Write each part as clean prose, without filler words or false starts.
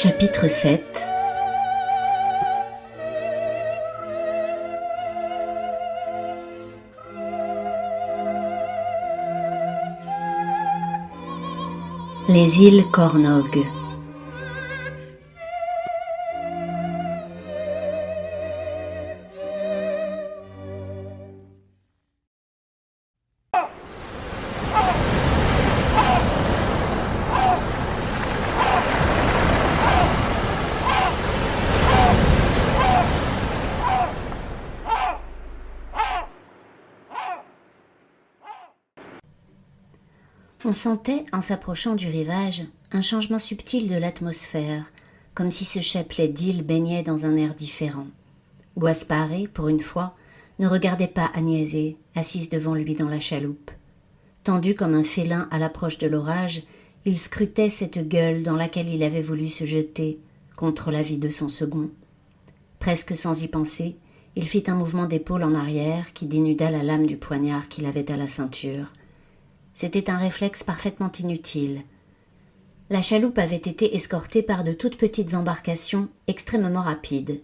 Chapitre 7. Les îles Cornog. On sentait, en s'approchant du rivage, un changement subtil de l'atmosphère, comme si ce chapelet d'îles baignait dans un air différent. Guaspare, pour une fois, ne regardait pas Agnese, assise devant lui dans la chaloupe. Tendu comme un félin à l'approche de l'orage, il scrutait cette gueule dans laquelle il avait voulu se jeter, contre la vie de son second. Presque sans y penser, il fit un mouvement d'épaule en arrière qui dénuda la lame du poignard qu'il avait à la ceinture. C'était un réflexe parfaitement inutile. La chaloupe avait été escortée par de toutes petites embarcations extrêmement rapides.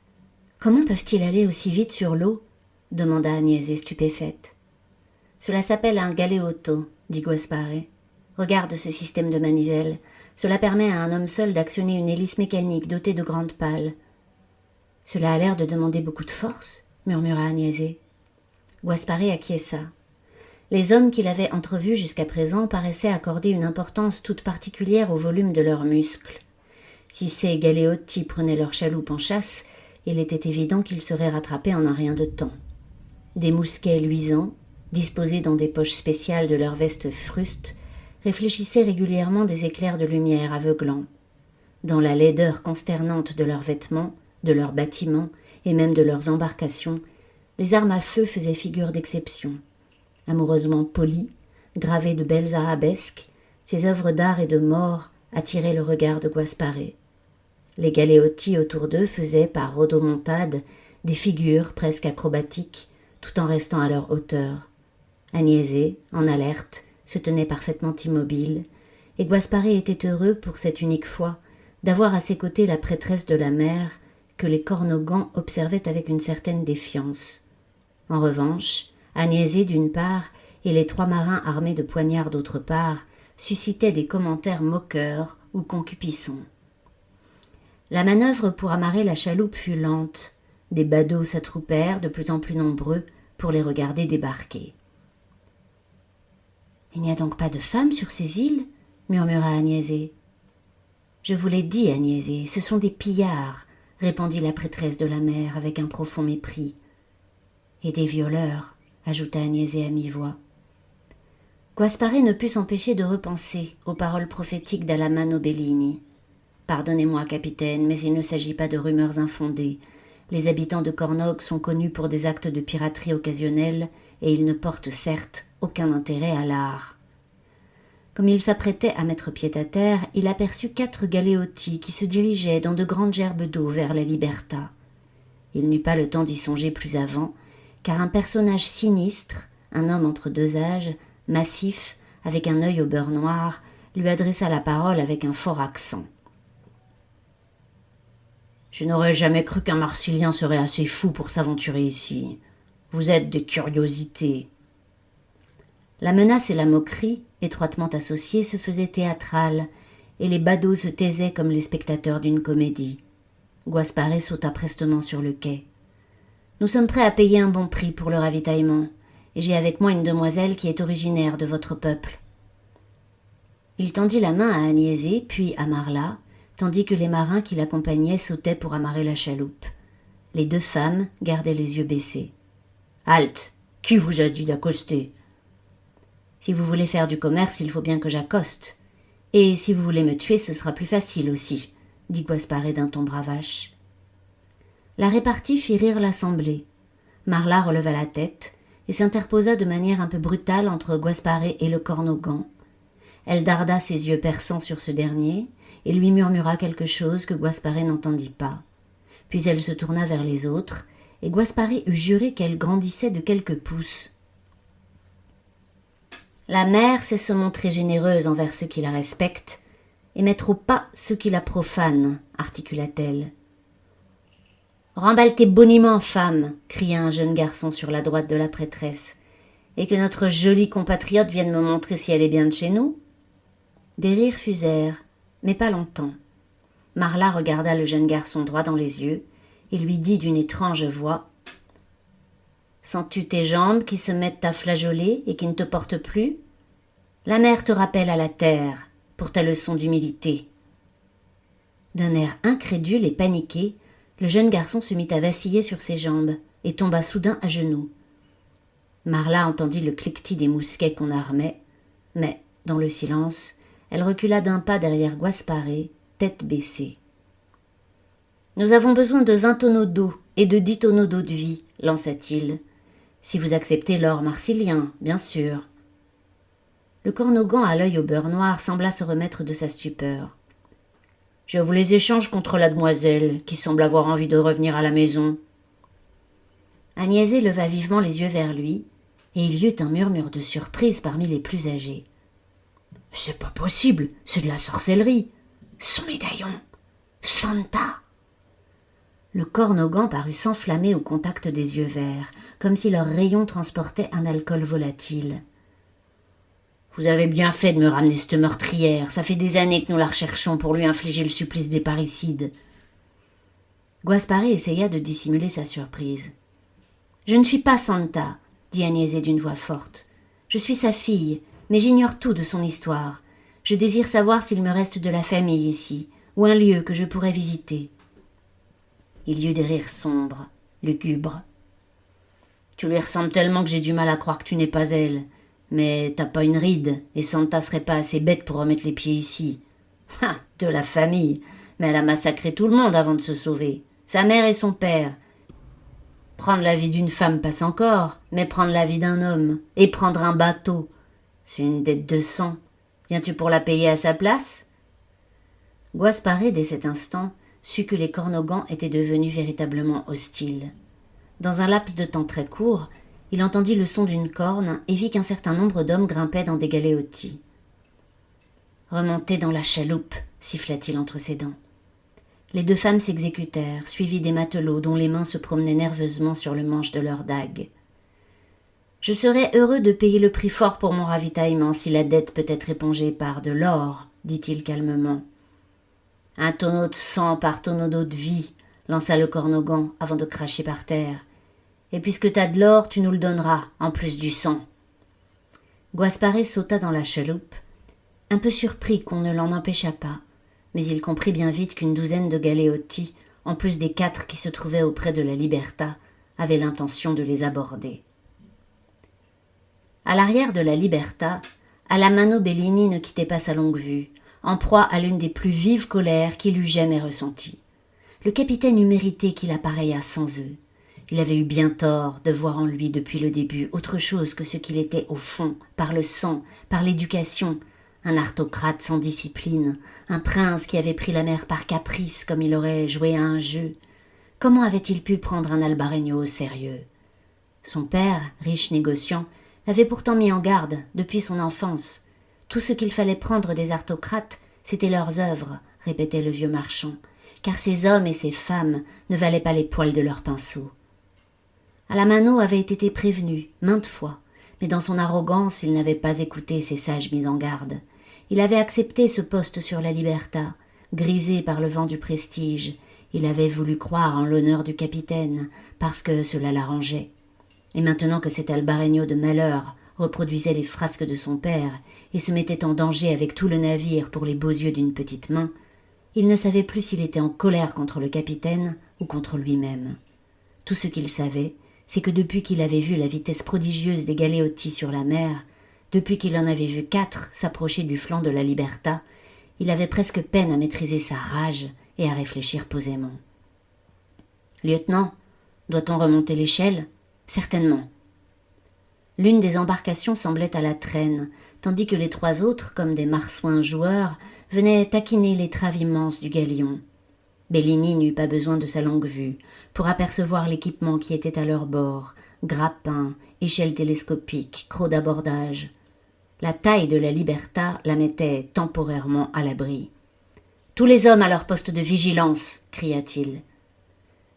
« Comment peuvent-ils aller aussi vite sur l'eau » demanda Agnese stupéfaite. « Cela s'appelle un galeotto, dit Guaspare. Regarde ce système de manivelle. Cela permet à un homme seul d'actionner une hélice mécanique dotée de grandes pales. »« Cela a l'air de demander beaucoup de force, » murmura Agnese. Guaspare acquiesça. Les hommes qu'il avait entrevus jusqu'à présent paraissaient accorder une importance toute particulière au volume de leurs muscles. Si ces galeotti prenaient leur chaloupe en chasse, il était évident qu'ils seraient rattrapés en un rien de temps. Des mousquets luisants, disposés dans des poches spéciales de leurs vestes frustes, réfléchissaient régulièrement des éclairs de lumière aveuglants. Dans la laideur consternante de leurs vêtements, de leurs bâtiments et même de leurs embarcations, les armes à feu faisaient figure d'exception. Amoureusement polies, gravées de belles arabesques, ces œuvres d'art et de mort attiraient le regard de Guaspare. Les galeotti autour d'eux faisaient, par rodomontade, des figures presque acrobatiques, tout en restant à leur hauteur. Agnese, en alerte, se tenait parfaitement immobile, et Guaspare était heureux, pour cette unique fois, d'avoir à ses côtés la prêtresse de la mer que les Cornogans observaient avec une certaine défiance. En revanche, Agnese d'une part et les 3 marins armés de poignards d'autre part suscitaient des commentaires moqueurs ou concupiscents. La manœuvre pour amarrer la chaloupe fut lente. Des badauds s'attroupèrent de plus en plus nombreux pour les regarder débarquer. « Il n'y a donc pas de femmes sur ces îles » murmura Agnese. « Je vous l'ai dit, Agnese, ce sont des pillards » répondit la prêtresse de la mer avec un profond mépris. « Et des violeurs » ajouta Agnese à mi-voix. Guaspare ne put s'empêcher de repenser aux paroles prophétiques d'Alamanno Bellini. « Pardonnez-moi, capitaine, mais il ne s'agit pas de rumeurs infondées. Les habitants de Cornog sont connus pour des actes de piraterie occasionnels et ils ne portent certes aucun intérêt à l'art. » Comme il s'apprêtait à mettre pied à terre, il aperçut 4 galeotti qui se dirigeaient dans de grandes gerbes d'eau vers la Liberta. Il n'eut pas le temps d'y songer plus avant, car un personnage sinistre, un homme entre 2 âges, massif, avec un œil au beurre noir, lui adressa la parole avec un fort accent. « Je n'aurais jamais cru qu'un Marsilien serait assez fou pour s'aventurer ici. Vous êtes des curiosités. » La menace et la moquerie, étroitement associées, se faisaient théâtrales, et les badauds se taisaient comme les spectateurs d'une comédie. Guaspare sauta prestement sur le quai. « Nous sommes prêts à payer un bon prix pour le ravitaillement, et j'ai avec moi une demoiselle qui est originaire de votre peuple. » Il tendit la main à Agnese, puis à Marla, tandis que les marins qui l'accompagnaient sautaient pour amarrer la chaloupe. Les 2 femmes gardaient les yeux baissés. « Halte ! Qui vous a dit d'accoster ?»« Si vous voulez faire du commerce, il faut bien que j'accoste. Et si vous voulez me tuer, ce sera plus facile aussi, » dit Guaspare d'un ton bravache. La répartie fit rire l'assemblée. Marla releva la tête et s'interposa de manière un peu brutale entre Guaspare et le Cornogan. Elle darda ses yeux perçants sur ce dernier et lui murmura quelque chose que Guaspare n'entendit pas. Puis elle se tourna vers les autres, et Guaspare eût juré qu'elle grandissait de quelques pouces. La mer sait se montrer généreuse envers ceux qui la respectent, et mettre au pas ceux qui la profanent, articula-t-elle. Remballe tes boniments, femme, cria un jeune garçon sur la droite de la prêtresse, et que notre jolie compatriote vienne me montrer si elle est bien de chez nous. Des rires fusèrent, mais pas longtemps. Marla regarda le jeune garçon droit dans les yeux et lui dit d'une étrange voix « Sens-tu tes jambes qui se mettent à flageoler et qui ne te portent plus? La mer te rappelle à la terre pour ta leçon d'humilité. » D'un air incrédule et paniqué, le jeune garçon se mit à vaciller sur ses jambes et tomba soudain à genoux. Marla entendit le cliquetis des mousquets qu'on armait, mais, dans le silence, elle recula d'un pas derrière Guasparé, tête baissée. « Nous avons besoin de 20 tonneaux d'eau et de 10 tonneaux d'eau de vie, lança-t-il. Si vous acceptez l'or marsilien, bien sûr. » Le cornogan à l'œil au beurre noir sembla se remettre de sa stupeur. « Je vous les échange contre la demoiselle, qui semble avoir envie de revenir à la maison. » Agnès leva vivement les yeux vers lui, et il y eut un murmure de surprise parmi les plus âgés. « C'est pas possible, c'est de la sorcellerie. Son médaillon. Santa !» Le cornogan parut s'enflammer au contact des yeux verts, comme si leurs rayons transportaient un alcool volatile. « Vous avez bien fait de me ramener cette meurtrière, ça fait des années que nous la recherchons pour lui infliger le supplice des parricides. » Guasparé essaya de dissimuler sa surprise. « Je ne suis pas Santa, » dit Agnès d'une voix forte. « Je suis sa fille, mais j'ignore tout de son histoire. Je désire savoir s'il me reste de la famille ici, ou un lieu que je pourrais visiter. » Il y eut des rires sombres, lugubres. « Tu lui ressembles tellement que j'ai du mal à croire que tu n'es pas elle. Mais t'as pas une ride, et Santa serait pas assez bête pour remettre les pieds ici. Ah, de la famille, mais elle a massacré tout le monde avant de se sauver. Sa mère et son père. Prendre la vie d'une femme passe encore, mais prendre la vie d'un homme, et prendre un bateau, c'est une dette de sang. Viens-tu pour la payer à sa place ?» Guasparé, dès cet instant, sut que les cornogans étaient devenus véritablement hostiles. Dans un laps de temps très court, il entendit le son d'une corne et vit qu'un certain nombre d'hommes grimpaient dans des galéotis. « Remontez dans la chaloupe » siffla-t-il entre ses dents. Les deux femmes s'exécutèrent, suivies des matelots dont les mains se promenaient nerveusement sur le manche de leurs dagues. « Je serais heureux de payer le prix fort pour mon ravitaillement si la dette peut être épongée par de l'or, » dit-il calmement. « Un tonneau de sang par tonneau d'eau de vie, » lança le cornogan avant de cracher par terre. « Et puisque t'as de l'or, tu nous le donneras, en plus du sang. » Guasparé sauta dans la chaloupe, un peu surpris qu'on ne l'en empêcha pas, mais il comprit bien vite qu'une douzaine de galéotis, en plus des 4 qui se trouvaient auprès de la Liberta, avaient l'intention de les aborder. À l'arrière de la Liberta, Alamanno Bellini ne quittait pas sa longue vue, en proie à l'une des plus vives colères qu'il eût jamais ressenties. Le capitaine eût mérité qu'il appareillât sans eux. Il avait eu bien tort de voir en lui depuis le début autre chose que ce qu'il était au fond, par le sang, par l'éducation, un aristocrate sans discipline, un prince qui avait pris la mer par caprice comme il aurait joué à un jeu. Comment avait-il pu prendre un Albarreño au sérieux? Son père, riche négociant, l'avait pourtant mis en garde depuis son enfance. Tout ce qu'il fallait prendre des aristocrates, c'était leurs œuvres, répétait le vieux marchand, car ces hommes et ces femmes ne valaient pas les poils de leurs pinceaux. Alamanno avait été prévenu maintes fois, mais dans son arrogance, il n'avait pas écouté ces sages mises en garde. Il avait accepté ce poste sur la Liberta, grisé par le vent du prestige. Il avait voulu croire en l'honneur du capitaine, parce que cela l'arrangeait. Et maintenant que cet Albarreño de malheur reproduisait les frasques de son père et se mettait en danger avec tout le navire pour les beaux yeux d'une petite main, il ne savait plus s'il était en colère contre le capitaine ou contre lui-même. Tout ce qu'il savait, c'est que depuis qu'il avait vu la vitesse prodigieuse des galéotis sur la mer, depuis qu'il en avait vu 4 s'approcher du flanc de la Liberta, il avait presque peine à maîtriser sa rage et à réfléchir posément. « Lieutenant, doit-on remonter l'échelle ? » ?»« Certainement. » L'une des embarcations semblait à la traîne, tandis que les 3 autres, comme des marsouins joueurs, venaient taquiner l'étrave immense du galion. Bellini n'eut pas besoin de sa longue vue pour apercevoir l'équipement qui était à leur bord, grappins, échelles télescopiques, crocs d'abordage. La taille de la Liberta la mettait temporairement à l'abri. Tous les hommes à leur poste de vigilance, cria-t-il.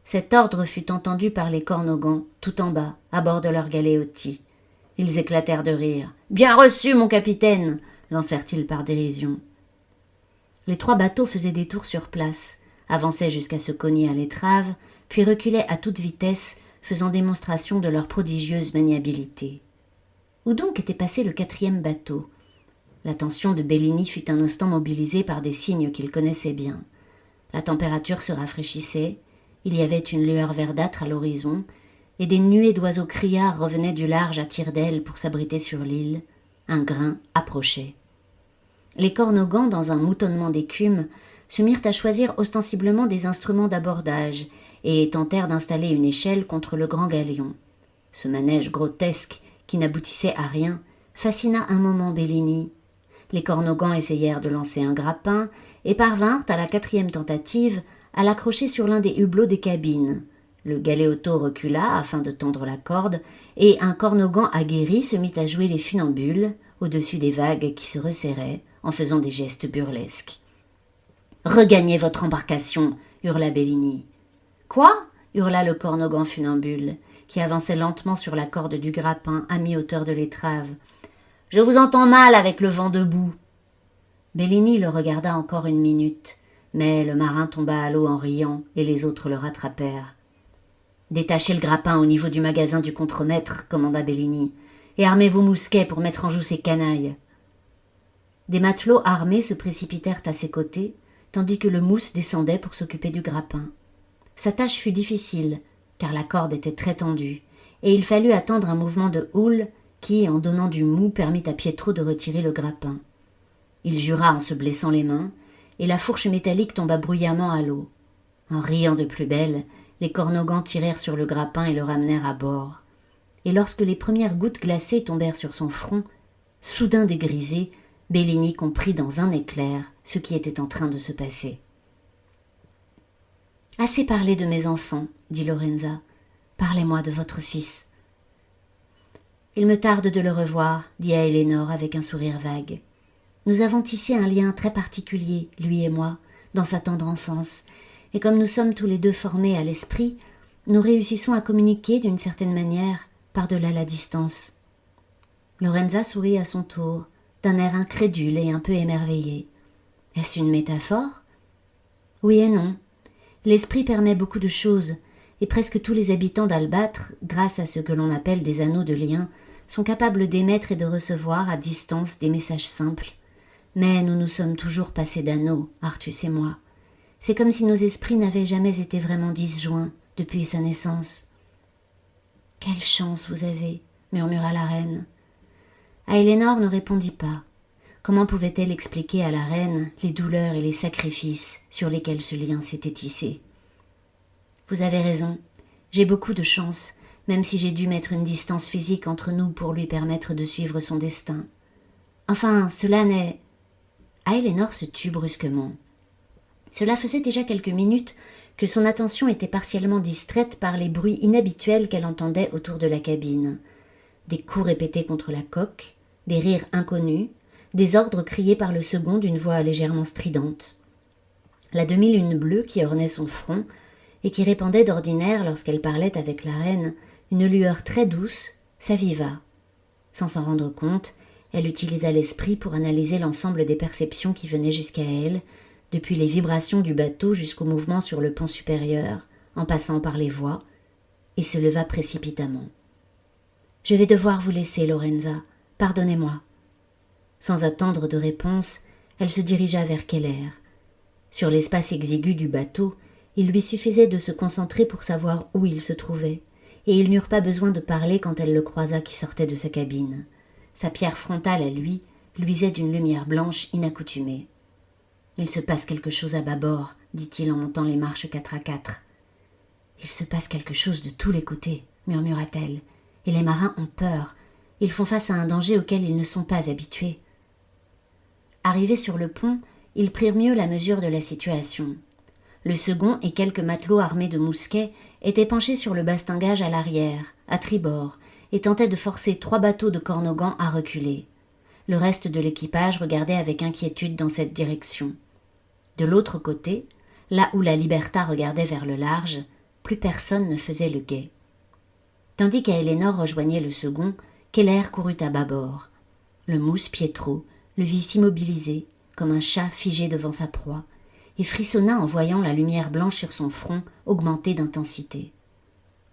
Cet ordre fut entendu par les Cornogans, tout en bas, à bord de leur galéotis. Ils éclatèrent de rire. « Bien reçu, mon capitaine !» lancèrent-ils par dérision. Les 3 bateaux faisaient des tours sur place, avançaient jusqu'à se cogner à l'étrave, puis reculaient à toute vitesse, faisant démonstration de leur prodigieuse maniabilité. Où donc était passé le 4e bateau ? L'attention de Bellini fut un instant mobilisée par des signes qu'il connaissait bien. La température se rafraîchissait, il y avait une lueur verdâtre à l'horizon, et des nuées d'oiseaux criards revenaient du large à tire-d'aile pour s'abriter sur l'île. Un grain approchait. Les Cornogans, dans un moutonnement d'écume, se mirent à choisir ostensiblement des instruments d'abordage et tentèrent d'installer une échelle contre le grand galion. Ce manège grotesque, qui n'aboutissait à rien, fascina un moment Bellini. Les Cornogans essayèrent de lancer un grappin et parvinrent, à la 4e tentative, à l'accrocher sur l'un des hublots des cabines. Le galéotto recula afin de tendre la corde, et un Cornogan aguerri se mit à jouer les funambules au-dessus des vagues qui se resserraient en faisant des gestes burlesques. « Regagnez votre embarcation !» hurla Bellini. « Quoi ?» hurla le Cornogan funambule, qui avançait lentement sur la corde du grappin à mi-hauteur de l'étrave. « Je vous entends mal avec le vent debout. » Bellini le regarda encore une minute, mais le marin tomba à l'eau en riant et les autres le rattrapèrent. « Détachez le grappin au niveau du magasin du contremaître, commanda Bellini, et armez vos mousquets pour mettre en joue ces canailles. » Des matelots armés se précipitèrent à ses côtés, tandis que le mousse descendait pour s'occuper du grappin. Sa tâche fut difficile, car la corde était très tendue, et il fallut attendre un mouvement de houle qui, en donnant du mou, permit à Pietro de retirer le grappin. Il jura en se blessant les mains, et la fourche métallique tomba bruyamment à l'eau. En riant de plus belle, les Cornogans tirèrent sur le grappin et le ramenèrent à bord. Et lorsque les premières gouttes glacées tombèrent sur son front, soudain dégrisé, Bellini comprit dans un éclair ce qui était en train de se passer. « Assez parlé de mes enfants, dit Lorenza. Parlez-moi de votre fils. »« Il me tarde de le revoir, dit à Eleanor avec un sourire vague. Nous avons tissé un lien très particulier, lui et moi, dans sa tendre enfance, et comme nous sommes tous les deux formés à l'esprit, nous réussissons à communiquer d'une certaine manière par-delà la distance. » Lorenza sourit à son tour, d'un air incrédule et un peu émerveillé. « Est-ce une métaphore ? » ?»« Oui et non. L'esprit permet beaucoup de choses, et presque tous les habitants d'Albâtre, grâce à ce que l'on appelle des anneaux de lien, sont capables d'émettre et de recevoir à distance des messages simples. Mais nous nous sommes toujours passés d'anneaux, Artus et moi. C'est comme si nos esprits n'avaient jamais été vraiment disjoints depuis sa naissance. « Quelle chance vous avez !» murmura la reine. Aélénor ne répondit pas. Comment pouvait-elle expliquer à la reine les douleurs et les sacrifices sur lesquels ce lien s'était tissé ? « Vous avez raison, j'ai beaucoup de chance, même si j'ai dû mettre une distance physique entre nous pour lui permettre de suivre son destin. Enfin, cela n'est... » Aélénor se tut brusquement. Cela faisait déjà quelques minutes que son attention était partiellement distraite par les bruits inhabituels qu'elle entendait autour de la cabine. Des coups répétés contre la coque, des rires inconnus, des ordres criés par le second d'une voix légèrement stridente. La demi-lune bleue qui ornait son front et qui répandait d'ordinaire lorsqu'elle parlait avec la reine une lueur très douce, s'aviva. Sans s'en rendre compte, elle utilisa l'esprit pour analyser l'ensemble des perceptions qui venaient jusqu'à elle, depuis les vibrations du bateau jusqu'au mouvement sur le pont supérieur, en passant par les voies, et se leva précipitamment. « Je vais devoir vous laisser, Lorenza. Pardonnez-moi. » Sans attendre de réponse, elle se dirigea vers Keller. Sur l'espace exigu du bateau, il lui suffisait de se concentrer pour savoir où il se trouvait, et ils n'eurent pas besoin de parler quand elle le croisa qui sortait de sa cabine. Sa pierre frontale à lui luisait d'une lumière blanche inaccoutumée. « Il se passe quelque chose à bâbord, dit-il en montant les marches 4 à 4. « Il se passe quelque chose de tous les côtés, murmura-t-elle, et les marins ont peur. Ils font face à un danger auquel ils ne sont pas habitués. » Arrivés sur le pont, ils prirent mieux la mesure de la situation. Le second et quelques matelots armés de mousquets étaient penchés sur le bastingage à l'arrière, à tribord, et tentaient de forcer 3 bateaux de Cornogans à reculer. Le reste de l'équipage regardait avec inquiétude dans cette direction. De l'autre côté, là où la Liberta regardait vers le large, plus personne ne faisait le guet. Tandis qu'Aélénor rejoignait le second, Keller courut à bâbord. Le mousse Pietro le vit s'immobiliser, comme un chat figé devant sa proie, et frissonna en voyant la lumière blanche sur son front augmenter d'intensité.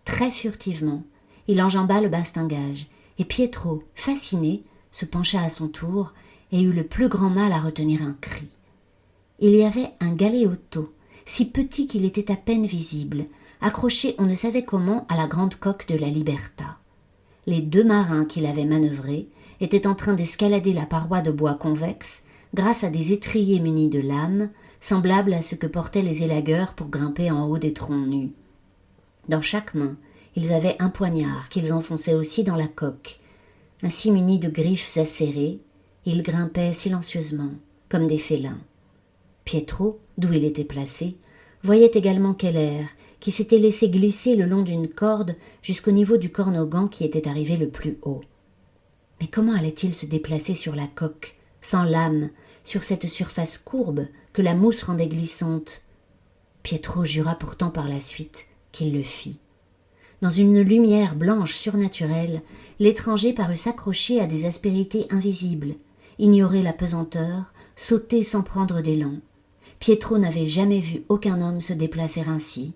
Très furtivement, il enjamba le bastingage, et Pietro, fasciné, se pencha à son tour et eut le plus grand mal à retenir un cri. Il y avait un galéotto, si petit qu'il était à peine visible, accroché on ne savait comment à la grande coque de la Liberta. Les 2 marins qui l'avaient manœuvré étaient en train d'escalader la paroi de bois convexe grâce à des étriers munis de lames, semblables à ce que portaient les élagueurs pour grimper en haut des troncs nus. Dans chaque main, ils avaient un poignard qu'ils enfonçaient aussi dans la coque. Ainsi munis de griffes acérées, ils grimpaient silencieusement, comme des félins. Pietro, d'où il était placé, voyait également Keller, qui s'était laissé glisser le long d'une corde jusqu'au niveau du cornogan qui était arrivé le plus haut. Mais comment allait-il se déplacer sur la coque, sans lame, sur cette surface courbe que la mousse rendait glissante? Pietro jura pourtant par la suite qu'il le fit. Dans une lumière blanche surnaturelle, l'étranger parut s'accrocher à des aspérités invisibles, ignorer la pesanteur, sauter sans prendre d'élan. Pietro n'avait jamais vu aucun homme se déplacer ainsi.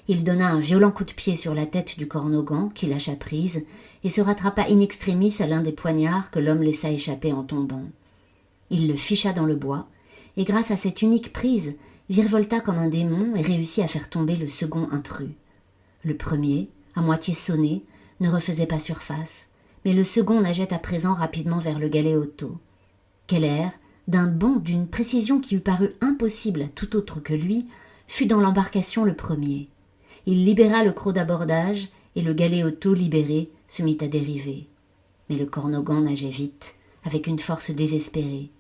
Il donna un violent coup de pied sur la tête du cornogan, qui lâcha prise, et se rattrapa in extremis à l'un des poignards que l'homme laissa échapper en tombant. Il le ficha dans le bois, et grâce à cette unique prise, virevolta comme un démon et réussit à faire tomber le second intrus. Le premier, à moitié sonné, ne refaisait pas surface, mais le second nageait à présent rapidement vers le galéotto. Keller, d'un bond d'une précision qui eût paru impossible à tout autre que lui, fut dans l'embarcation le premier. Il libéra le croc d'abordage et le galéotto libéré se mit à dériver. Mais le cornogan nageait vite, avec une force désespérée.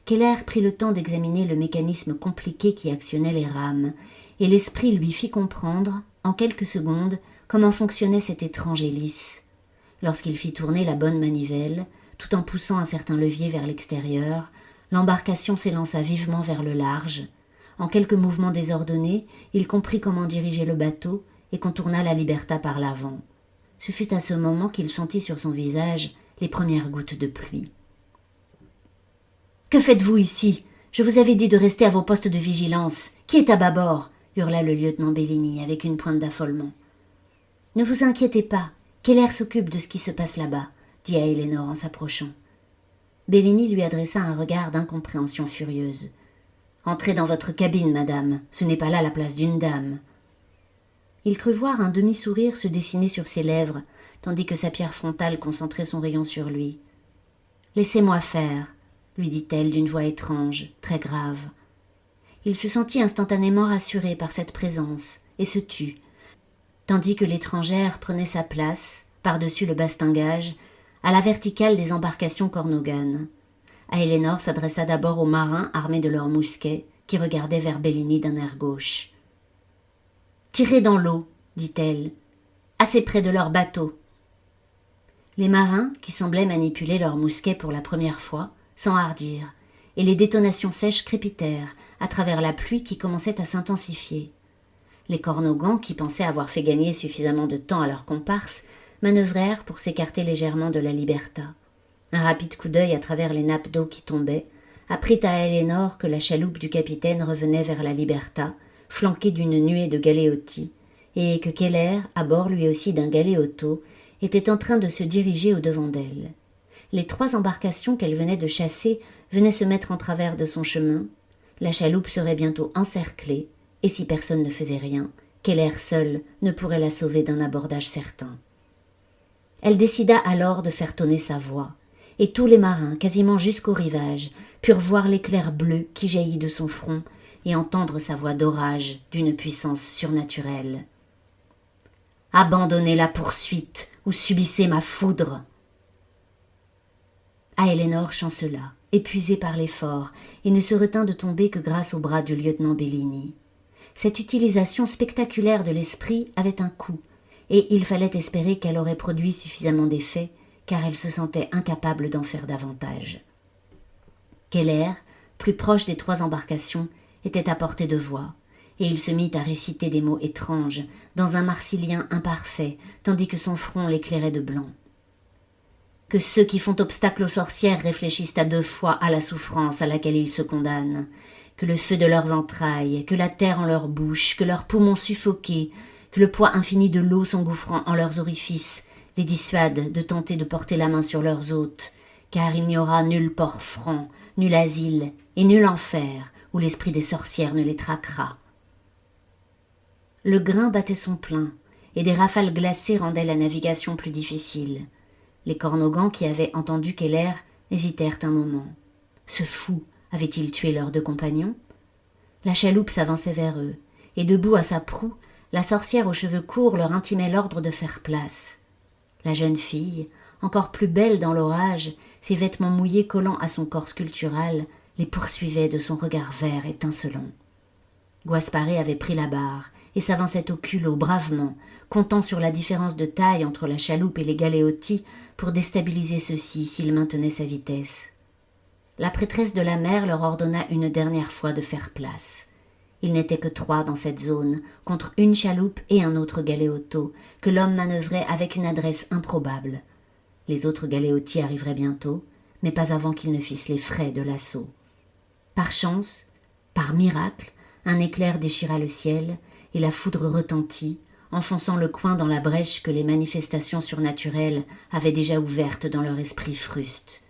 Keller prit le temps d'examiner le mécanisme compliqué qui actionnait les rames, et l'esprit lui fit comprendre, en quelques secondes, comment fonctionnait cette étrange hélice. Lorsqu'il fit tourner la bonne manivelle, tout en poussant un certain levier vers l'extérieur, l'embarcation s'élança vivement vers le large. En quelques mouvements désordonnés, il comprit comment diriger le bateau et contourna la Liberta par l'avant. Ce fut à ce moment qu'il sentit sur son visage les premières gouttes de pluie. « Que faites-vous ici? Je vous avais dit de rester à vos postes de vigilance. Qui est à bâbord ?» hurla le lieutenant Bellini avec une pointe d'affolement. « Ne vous inquiétez pas, Keller s'occupe de ce qui se passe là-bas, » dit Aélénor en s'approchant. Bellini lui adressa un regard d'incompréhension furieuse. « Entrez dans votre cabine, madame, ce n'est pas là la place d'une dame. » Il crut voir un demi-sourire se dessiner sur ses lèvres, tandis que sa pierre frontale concentrait son rayon sur lui. « Laissez-moi faire, » lui dit-elle d'une voix étrange, très grave. Il se sentit instantanément rassuré par cette présence, et se tut, tandis que l'étrangère prenait sa place, par-dessus le bastingage, à la verticale des embarcations cornoganes. Aélénor s'adressa d'abord aux marins armés de leurs mousquets, qui regardaient vers Bellini d'un air gauche. « Tirez dans l'eau, dit-elle, assez près de leur bateau. » Les marins, qui semblaient manipuler leurs mousquets pour la première fois, s'enhardirent, et les détonations sèches crépitèrent à travers la pluie qui commençait à s'intensifier. Les cornogans, qui pensaient avoir fait gagner suffisamment de temps à leurs comparses, manœuvrèrent pour s'écarter légèrement de la Liberta. Un rapide coup d'œil à travers les nappes d'eau qui tombaient apprit à Aélénor que la chaloupe du capitaine revenait vers la Liberta, flanquée d'une nuée de galéotis, et que Keller, à bord lui aussi d'un galéotto, était en train de se diriger au-devant d'elle. Les 3 embarcations qu'elle venait de chasser venaient se mettre en travers de son chemin. La chaloupe serait bientôt encerclée, et si personne ne faisait rien, Keller seul ne pourrait la sauver d'un abordage certain. Elle décida alors de faire tonner sa voix, et tous les marins, quasiment jusqu'au rivage, purent voir l'éclair bleu qui jaillit de son front et entendre sa voix d'orage d'une puissance surnaturelle. « Abandonnez la poursuite ou subissez ma foudre !» Aélénor chancela, épuisée par l'effort, et ne se retint de tomber que grâce au bras du lieutenant Bellini. Cette utilisation spectaculaire de l'esprit avait un coût, et il fallait espérer qu'elle aurait produit suffisamment d'effet, car elle se sentait incapable d'en faire davantage. Keller, plus proche des 3 embarcations, était à portée de voix, et il se mit à réciter des mots étranges, dans un marsilien imparfait, tandis que son front l'éclairait de blanc. Que ceux qui font obstacle aux sorcières réfléchissent à 2 fois à la souffrance à laquelle ils se condamnent, que le feu de leurs entrailles, que la terre en leur bouche, que leurs poumons suffoqués, que le poids infini de l'eau s'engouffrant en leurs orifices, les dissuade de tenter de porter la main sur leurs hôtes, car il n'y aura nul port franc, nul asile et nul enfer où l'esprit des sorcières ne les traquera. Le grain battait son plein, et des rafales glacées rendaient la navigation plus difficile. Les Cornogans qui avaient entendu Keller hésitèrent un moment. Ce fou avait-il tué leurs 2 compagnons? La chaloupe s'avançait vers eux, et debout à sa proue, la sorcière aux cheveux courts leur intimait l'ordre de faire place. La jeune fille, encore plus belle dans l'orage, ses vêtements mouillés collant à son corps sculptural, les poursuivait de son regard vert étincelant. Guasparé avait pris la barre et s'avançait au culot bravement, comptant sur la différence de taille entre la chaloupe et les galéotis pour déstabiliser ceux-ci s'il maintenait sa vitesse. La prêtresse de la mer leur ordonna une dernière fois de faire place. Il n'était que 3 dans cette zone, contre une chaloupe et un autre galéoto, que l'homme manœuvrait avec une adresse improbable. Les autres galéotis arriveraient bientôt, mais pas avant qu'ils ne fissent les frais de l'assaut. Par chance, par miracle, un éclair déchira le ciel, et la foudre retentit, enfonçant le coin dans la brèche que les manifestations surnaturelles avaient déjà ouverte dans leur esprit fruste.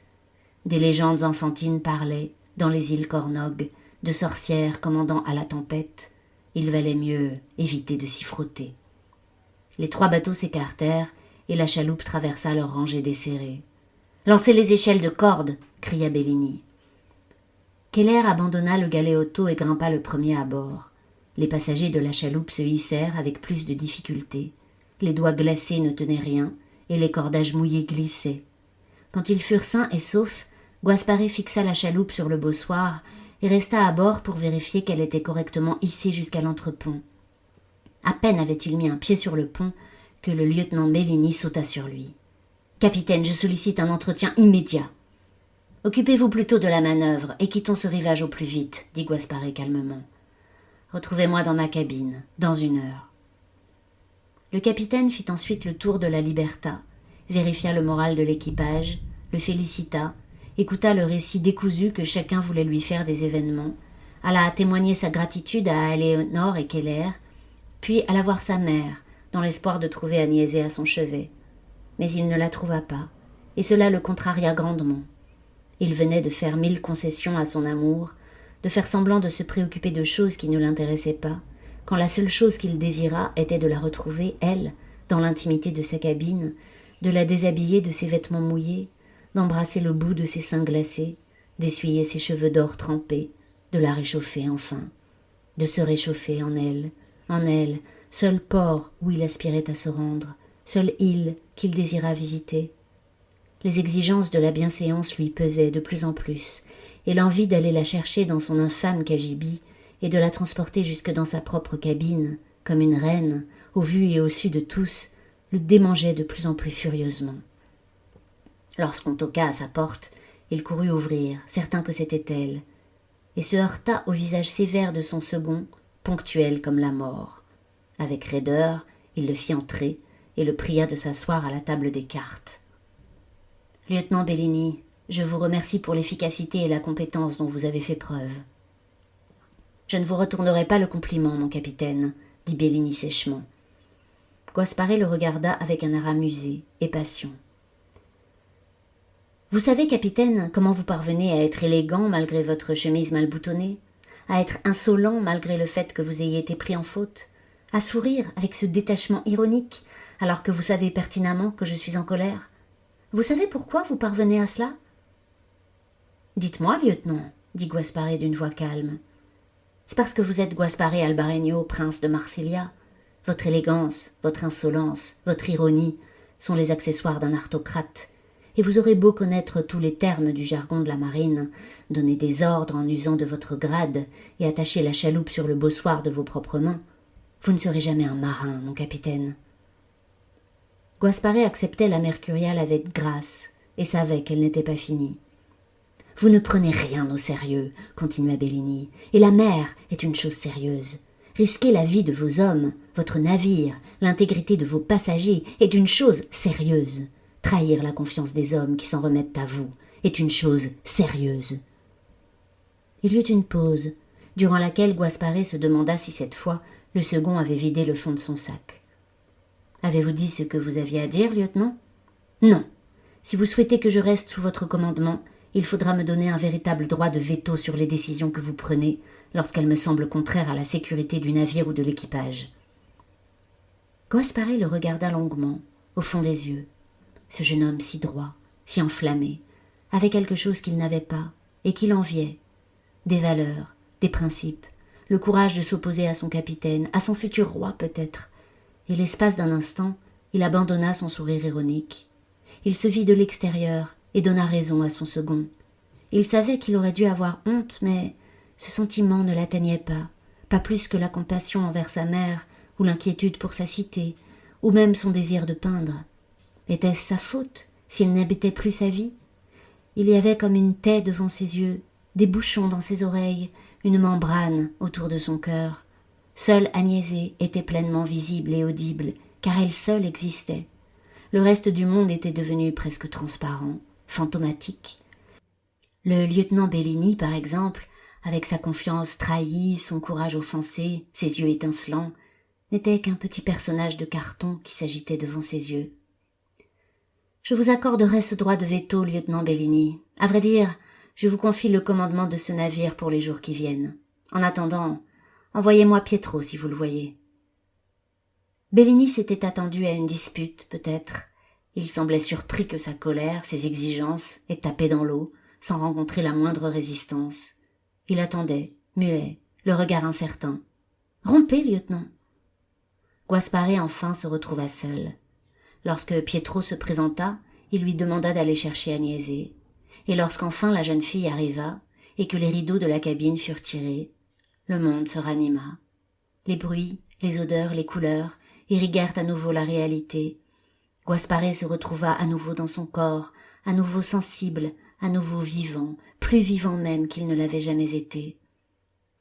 Des légendes enfantines parlaient, dans les îles Cornog, de sorcières commandant à la tempête. Il valait mieux éviter de s'y frotter. Les 3 bateaux s'écartèrent, et la chaloupe traversa leur rangée desserrée. « Lancez les échelles de corde !» cria Bellini. Keller abandonna le galéoto et grimpa le premier à bord. Les passagers de la chaloupe se hissèrent avec plus de difficulté. Les doigts glacés ne tenaient rien, et les cordages mouillés glissaient. Quand ils furent sains et saufs, Guasparé fixa la chaloupe sur le bossoir et resta à bord pour vérifier qu'elle était correctement hissée jusqu'à l'entrepont. À peine avait-il mis un pied sur le pont que le lieutenant Bellini sauta sur lui. « Capitaine, je sollicite un entretien immédiat. »« Occupez-vous plutôt de la manœuvre et quittons ce rivage au plus vite, » dit Guasparé calmement. « Retrouvez-moi dans ma cabine, dans 1 heure. » Le capitaine fit ensuite le tour de la Liberta, vérifia le moral de l'équipage, le félicita, écouta le récit décousu que chacun voulait lui faire des événements, alla témoigner sa gratitude à Éléonore et Keller, puis alla voir sa mère, dans l'espoir de trouver Agnese à son chevet. Mais il ne la trouva pas, et cela le contraria grandement. Il venait de faire 1000 concessions à son amour, de faire semblant de se préoccuper de choses qui ne l'intéressaient pas, quand la seule chose qu'il désira était de la retrouver, elle, dans l'intimité de sa cabine, de la déshabiller de ses vêtements mouillés, d'embrasser le bout de ses seins glacés, d'essuyer ses cheveux d'or trempés, de la réchauffer enfin, de se réchauffer en elle, seul port où il aspirait à se rendre, seule île qu'il désira visiter. Les exigences de la bienséance lui pesaient de plus en plus, et l'envie d'aller la chercher dans son infâme cagibi et de la transporter jusque dans sa propre cabine, comme une reine, au vu et au su de tous, le démangeait de plus en plus furieusement. Lorsqu'on toqua à sa porte, il courut ouvrir, certain que c'était elle, et se heurta au visage sévère de son second, ponctuel comme la mort. Avec raideur, il le fit entrer et le pria de s'asseoir à la table des cartes. « Lieutenant Bellini, je vous remercie pour l'efficacité et la compétence dont vous avez fait preuve. »« Je ne vous retournerai pas le compliment, mon capitaine, » dit Bellini sèchement. Guasparé le regarda avec un air amusé et patient. « Vous savez, capitaine, comment vous parvenez à être élégant malgré votre chemise mal boutonnée, à être insolent malgré le fait que vous ayez été pris en faute, à sourire avec ce détachement ironique alors que vous savez pertinemment que je suis en colère. Vous savez pourquoi vous parvenez à cela ?»« Dites-moi, lieutenant, » dit Guasparé d'une voix calme. « C'est parce que vous êtes Guasparé Albareno, prince de Marsilia. Votre élégance, votre insolence, votre ironie sont les accessoires d'un aristocrate. Et vous aurez beau connaître tous les termes du jargon de la marine, donner des ordres en usant de votre grade et attacher la chaloupe sur le bossoir de vos propres mains, vous ne serez jamais un marin, mon capitaine. » Guasparé acceptait la mercuriale avec grâce et savait qu'elle n'était pas finie. « Vous ne prenez rien au sérieux, continua Bellini, et la mer est une chose sérieuse. Risquer la vie de vos hommes, votre navire, l'intégrité de vos passagers est une chose sérieuse. Trahir la confiance des hommes qui s'en remettent à vous est une chose sérieuse. Il y eut une pause, durant laquelle Guaspare se demanda si cette fois le second avait vidé le fond de son sac. « Avez-vous dit ce que vous aviez à dire, lieutenant ?»« Non. Si vous souhaitez que je reste sous votre commandement, il faudra me donner un véritable droit de veto sur les décisions que vous prenez lorsqu'elles me semblent contraires à la sécurité du navire ou de l'équipage. » Guaspare le regarda longuement, au fond des yeux. Ce jeune homme si droit, si enflammé, avait quelque chose qu'il n'avait pas et qu'il enviait. Des valeurs, des principes, le courage de s'opposer à son capitaine, à son futur roi peut-être. Et l'espace d'un instant, il abandonna son sourire ironique. Il se vit de l'extérieur et donna raison à son second. Il savait qu'il aurait dû avoir honte, mais ce sentiment ne l'atteignait pas plus que la compassion envers sa mère, ou l'inquiétude pour sa cité, ou même son désir de peindre. Était-ce sa faute, s'il n'habitait plus sa vie? Il y avait comme une taie devant ses yeux, des bouchons dans ses oreilles, une membrane autour de son cœur. Seule Agnésée était pleinement visible et audible, car elle seule existait. Le reste du monde était devenu presque transparent, fantomatique. Le lieutenant Bellini, par exemple, avec sa confiance trahie, son courage offensé, ses yeux étincelants, n'était qu'un petit personnage de carton qui s'agitait devant ses yeux. « Je vous accorderai ce droit de veto, lieutenant Bellini. À vrai dire, je vous confie le commandement de ce navire pour les jours qui viennent. En attendant, envoyez-moi Pietro si vous le voyez. » Bellini s'était attendu à une dispute, peut-être. Il semblait surpris que sa colère, ses exigences, aient tapé dans l'eau, sans rencontrer la moindre résistance. Il attendait, muet, le regard incertain. « Rompez, lieutenant !» Guaspare enfin se retrouva seul. Lorsque Pietro se présenta, il lui demanda d'aller chercher Agnésée. Et lorsqu'enfin la jeune fille arriva, et que les rideaux de la cabine furent tirés, le monde se ranima. Les bruits, les odeurs, les couleurs irriguèrent à nouveau la réalité. Guaspare se retrouva à nouveau dans son corps, à nouveau sensible, à nouveau vivant, plus vivant même qu'il ne l'avait jamais été.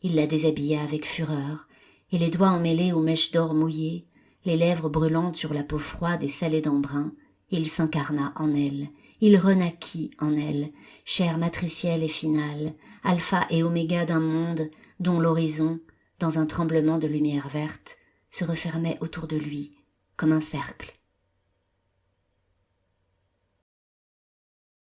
Il la déshabilla avec fureur, et les doigts emmêlés aux mèches d'or mouillées, les lèvres brûlantes sur la peau froide et salée d'embrun, il s'incarna en elle, il renaquit en elle, chair matricielle et finale, alpha et oméga d'un monde dont l'horizon, dans un tremblement de lumière verte, se refermait autour de lui comme un cercle